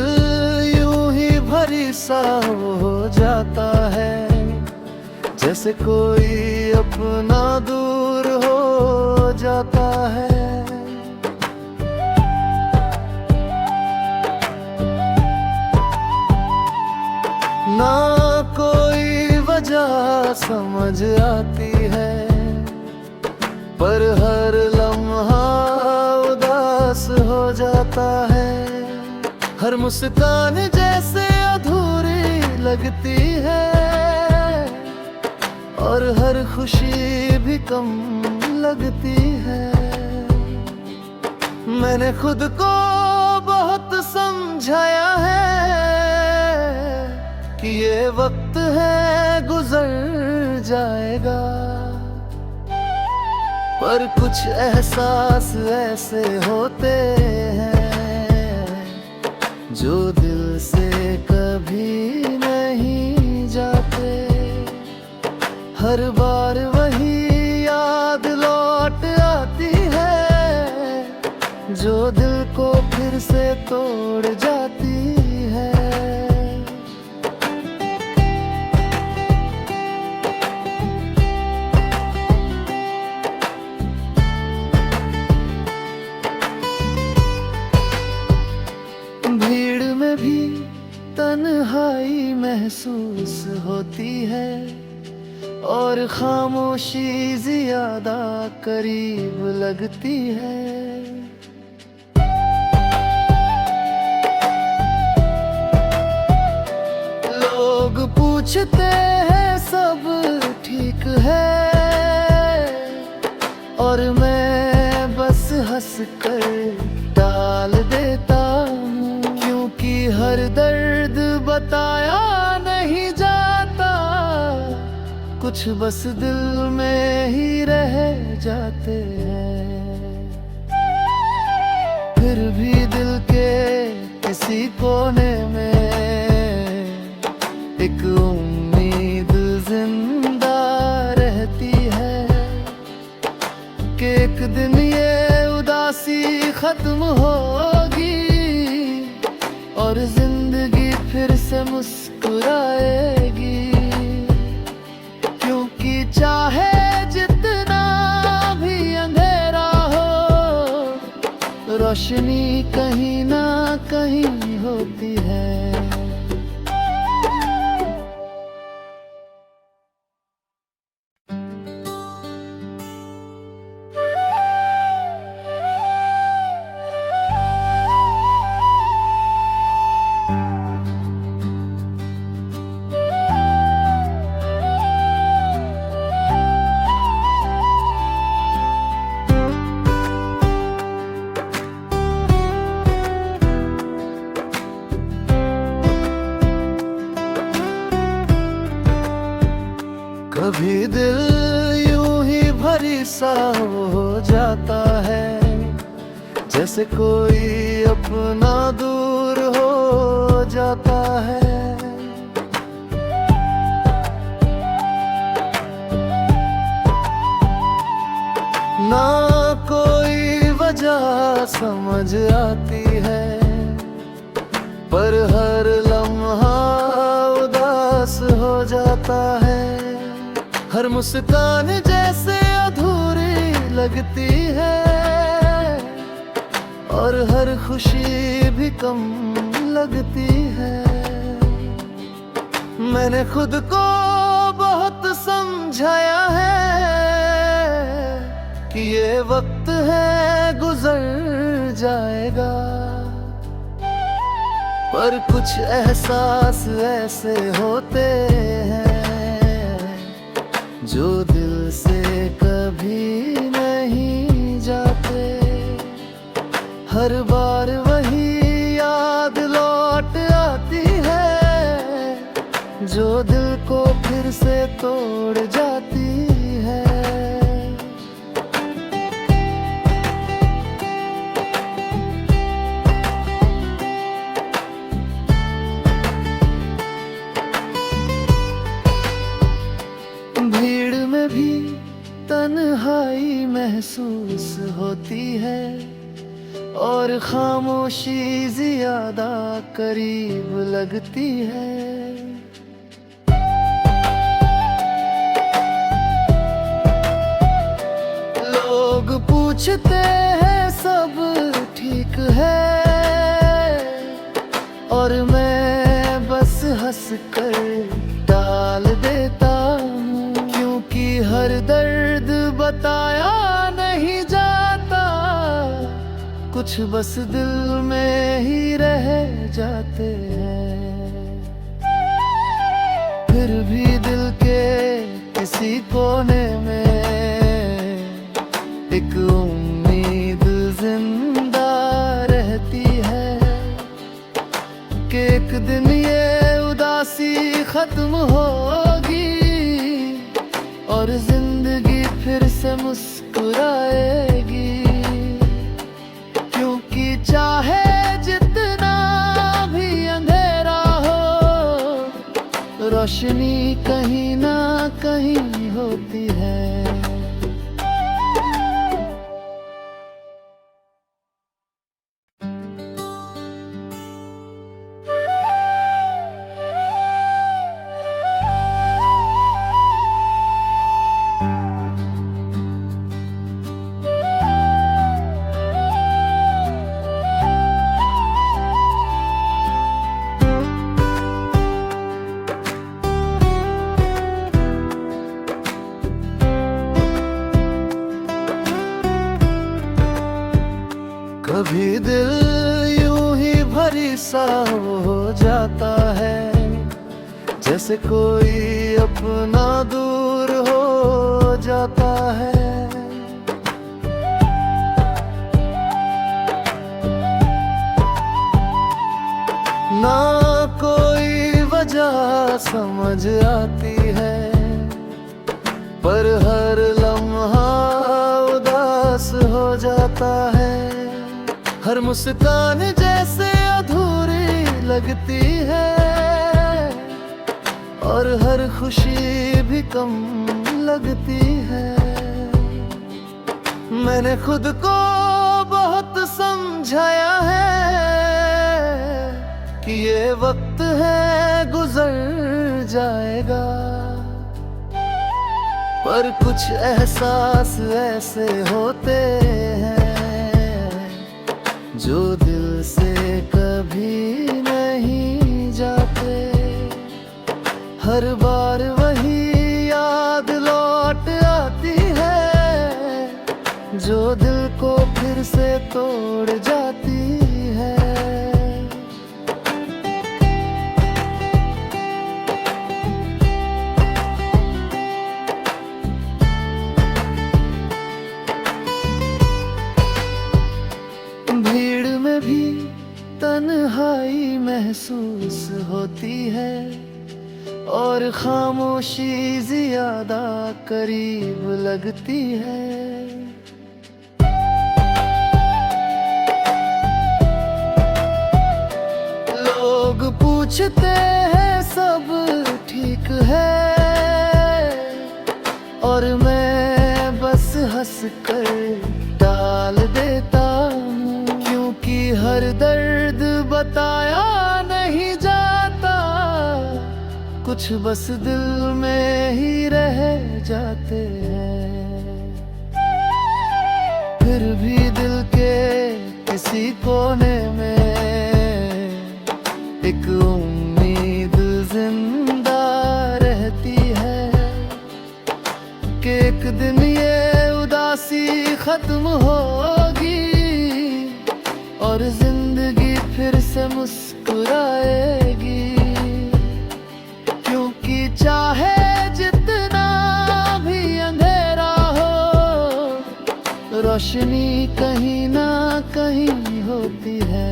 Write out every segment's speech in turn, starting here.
दिल यूं ही भरी सा हो जाता है, जैसे कोई अपना दूर हो जाता है। ना कोई वजह समझ आती है, पर हर लम्हा उदास हो जाता है। हर मुस्कान जैसे अधूरी लगती है, और हर खुशी भी कम लगती है। मैंने खुद को बहुत समझाया है कि ये वक्त है गुजर जाएगा, पर कुछ एहसास ऐसे होते हैं जो दिल से कभी नहीं जाते। हर बार वही याद लौट आती है, जो दिल को फिर से तोड़ जाती है। भीड़ में भी तन्हाई महसूस होती है, और खामोशी ज्यादा करीब लगती है। लोग पूछते हैं सब ठीक है, और मैं बस हंस कर टाल देता हूँ, क्योंकि हर दर्द बताया नहीं जाता, कुछ बस दिल में ही रह जाते हैं। फिर भी दिल के किसी कोने में एक उम्मीद जिंदा रहती है, कि एक दिन ये उदासी खत्म होगी, और जिंदगी फिर से मुस्कुराएगी। चाहे जितना भी अंधेरा हो, रोशनी कहीं ना कहीं होती है। कभी दिल यूं ही भरी सा हो जाता है, जैसे कोई अपना दूर हो जाता है। ना कोई वजह समझ आती है, पर हर लम्हा उदास हो जाता है। हर मुस्कान जैसे अधूरी लगती है, और हर खुशी भी कम लगती है। मैंने खुद को बहुत समझाया है कि ये वक्त है गुजर जाएगा, पर कुछ एहसास ऐसे होते हैं जो दिल से कभी नहीं जाते। हर बार वही याद लौट आती है, जो दिल को फिर से तोड़ जाती है। भीड़ में भी तन्हाई महसूस होती है, और खामोशी ज्यादा करीब लगती है। लोग पूछते हैं सब ठीक है, और मैं बस हंस कर टाल देता हूँ, क्योंकि हर दर्द बताया नहीं जाता, कुछ बस दिल में ही रह जाते हैं। फिर भी दिल के किसी कोने में एक उम्मीद जिंदा रहती है कि एक दिन ये उदासी खत्म होगी और जिंदगी फिर से मुस्कुराएगी। क्योंकि चाहे जितना भी अंधेरा हो, रोशनी कहीं ना कहीं होती है। कभी दिल यूं ही भरी सा हो जाता है, जैसे कोई अपना दूर हो जाता है। ना कोई वजह समझ आती है, पर हर लम्हा उदास हो जाता है। हर मुस्कान जैसे अधूरी लगती है, और हर खुशी भी कम लगती है। मैंने खुद को बहुत समझाया है कि ये वक्त है गुजर जाएगा, पर कुछ एहसास ऐसे होते हैं जो दिल से कभी नहीं जाते। हर बार वही याद लौट आती है, जो दिल को फिर से तोड़ जाती है। भीड़ में भी तन्हाई महसूस होती है, और खामोशी ज्यादा करीब लगती है। लोग पूछते हैं सब ठीक है, और मैं बस हंस कर टाल देता हूँ, क्योंकि हर दर्द बताया नहीं जाता, कुछ बस दिल में ही रह जाते हैं। फिर भी दिल के किसी कोने में एक उम्मीद जिंदा रहती है कि एक दिन ये उदासी खत्म होगी और जिंदगी फिर से मुस्कुराएगी। क्योंकि चाहे जितना भी अंधेरा हो, रोशनी कहीं ना कहीं होती है।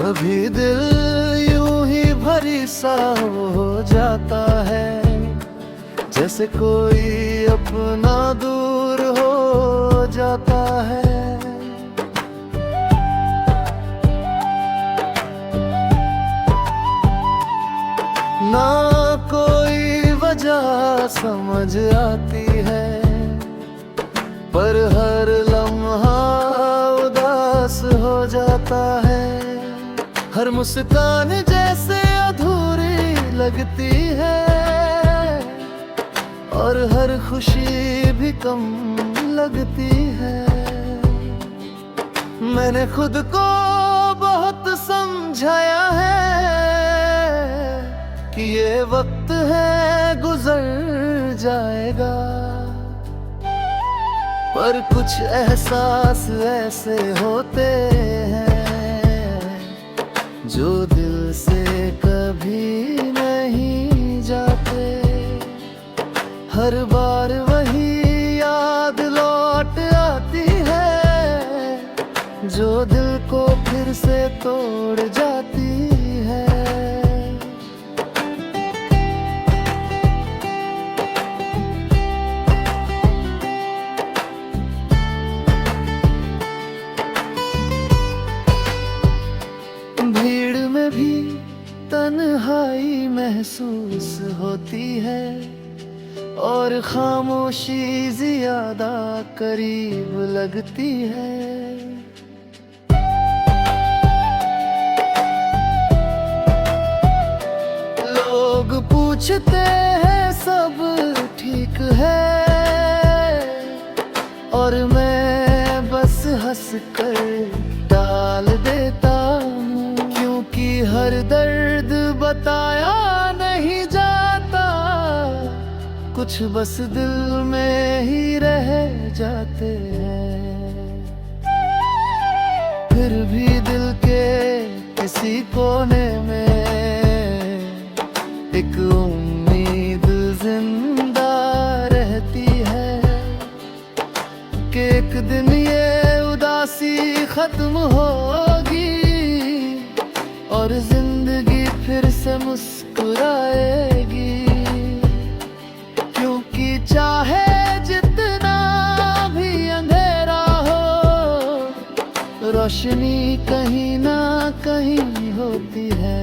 कभी दिल यूं ही भरी सा हो जाता है, जैसे कोई अपना दूर हो जाता है। ना कोई वजह समझ आती है, पर हर लम्हा उदास हो जाता है। हर मुस्कान जैसे अधूरी लगती है, और हर खुशी भी कम लगती है। मैंने खुद को बहुत समझाया है कि ये वक्त है गुजर जाएगा, पर कुछ एहसास ऐसे होते हैं जो दिल से कभी नहीं जाते। हर बार वही याद लौट आती है, जो दिल को फिर से तोड़ जाती है। भीड़ में भी तन्हाई महसूस होती है, और खामोशी ज्यादा करीब लगती है। लोग पूछते हैं सब ठीक है, और मैं बस हंस कर टाल देता हूँ, क्योंकि हर दर्द बताया नहीं जाता, कुछ बस दिल में ही रह जाते हैं। फिर भी दिल के किसी कोने में एक उम्मीद जिंदा रहती है, कि एक दिन ये उदासी खत्म होगी, और जिंदगी फिर से मुस्कुराएगी। क्योंकि चाहे जितना भी अंधेरा हो, रोशनी कहीं ना कहीं होती है।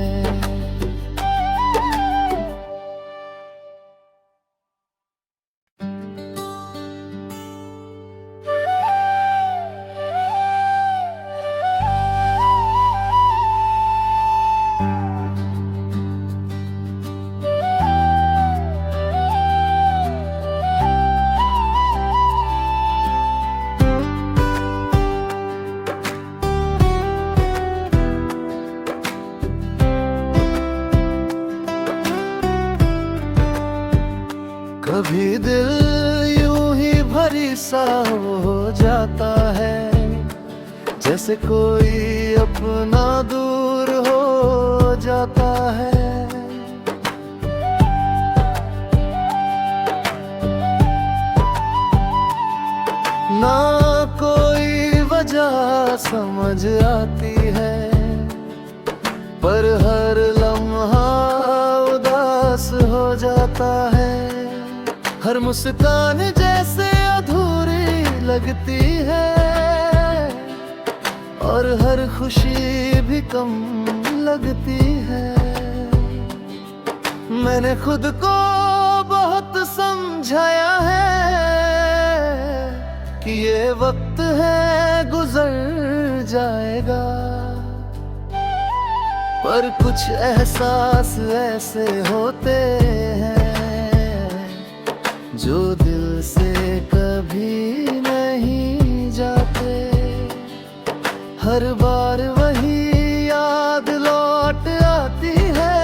कभी दिल यूं ही भरी सा हो जाता है, जैसे कोई अपना दूर हो जाता है। ना कोई वजह समझ आती है, पर हर लम्हा उदास हो जाता है। हर मुस्कान जैसे अधूरी लगती है, और हर खुशी भी कम लगती है। मैंने खुद को बहुत समझाया है कि ये वक्त है गुजर जाएगा, पर कुछ एहसास ऐसे होते हैं जो दिल से कभी नहीं जाते। हर बार वही याद लौट आती है,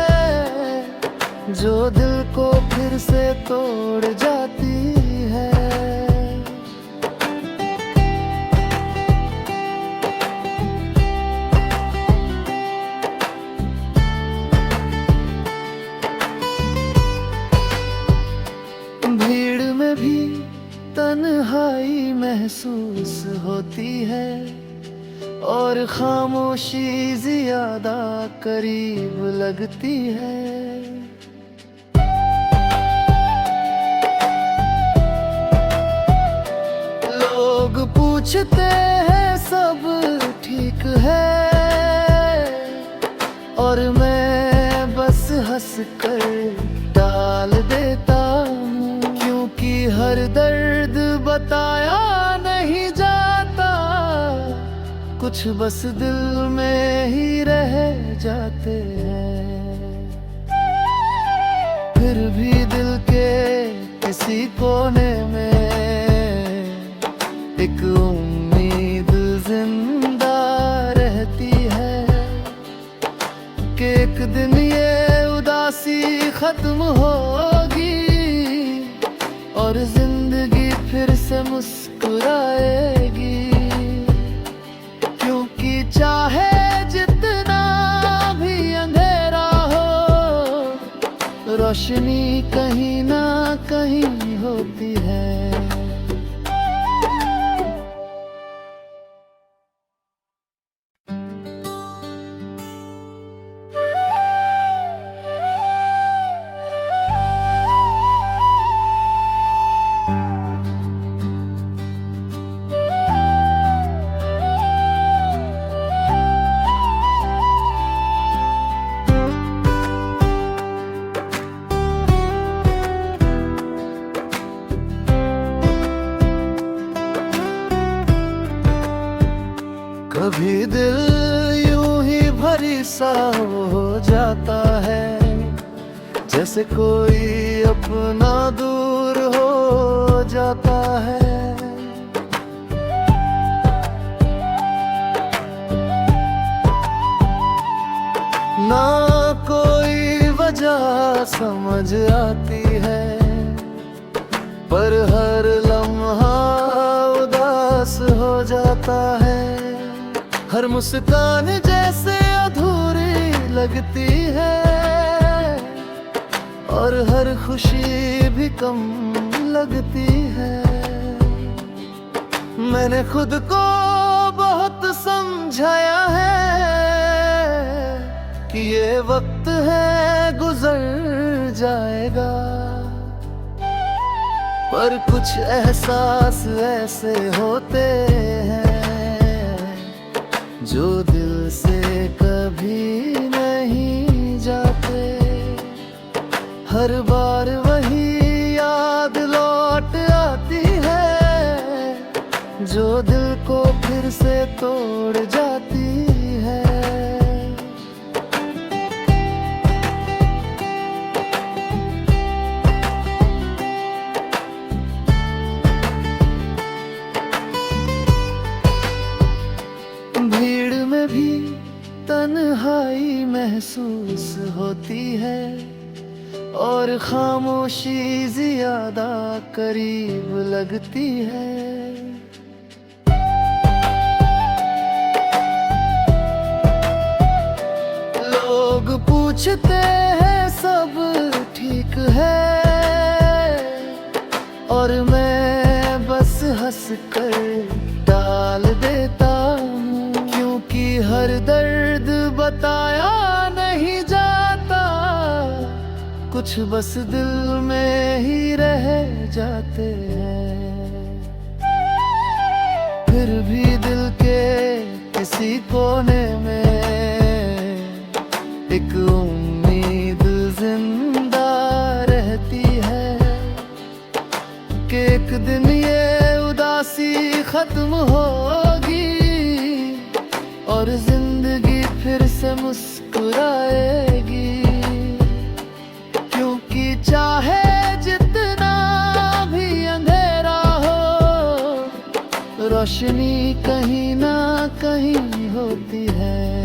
जो दिल को फिर से तोड़ जाती है। भीड़ में भी तन्हाई महसूस होती है, और और खामोशी ज्यादा करीब लगती है। लोग पूछते हैं सब ठीक है, और मैं बस हंस कर टाल देता हूँ, क्योंकि हर दर्द बताया नहीं जाता, कुछ बस दिल में ही रह जाते हैं। फिर भी दिल के किसी कोने में एक उम्मीद जिंदा रहती है कि एक दिन ये उदासी खत्म होगी और जिंदगी फिर से मुस्कुराएगी। क्योंकि चाहे जितना भी अंधेरा हो, रोशनी कहीं ना कहीं होती है। कभी दिल यूं ही भरी सा हो जाता है, जैसे कोई अपना दूर हो जाता है। ना कोई वजह समझ आती है, पर हर लम्हा उदास हो जाता है। हर मुस्कान जैसे अधूरी लगती है, और हर खुशी भी कम लगती है। मैंने खुद को बहुत समझाया है कि ये वक्त है गुजर जाएगा, पर कुछ एहसास ऐसे होते हैं जो दिल से कभी नहीं जाते। हर बार वही याद लौट आती है, जो दिल को फिर से तोड़ जाती है। भीड़ में भी तन्हाई महसूस होती है, और खामोशी ज्यादा करीब लगती है। लोग पूछते हैं सब ठीक है, और मैं बस हंस कर टाल देता हूँ, क्योंकि हर दर्द बताया नहीं जाता, कुछ बस दिल में ही रह जाते हैं। फिर भी दिल के किसी कोने में एक उम्मीद जिंदा रहती है कि एक दिन ये उदासी खत्म होगी और जिंदगी फिर से मुस्कुराएगी। क्योंकि चाहे जितना भी अंधेरा हो, रोशनी कहीं ना कहीं होती है।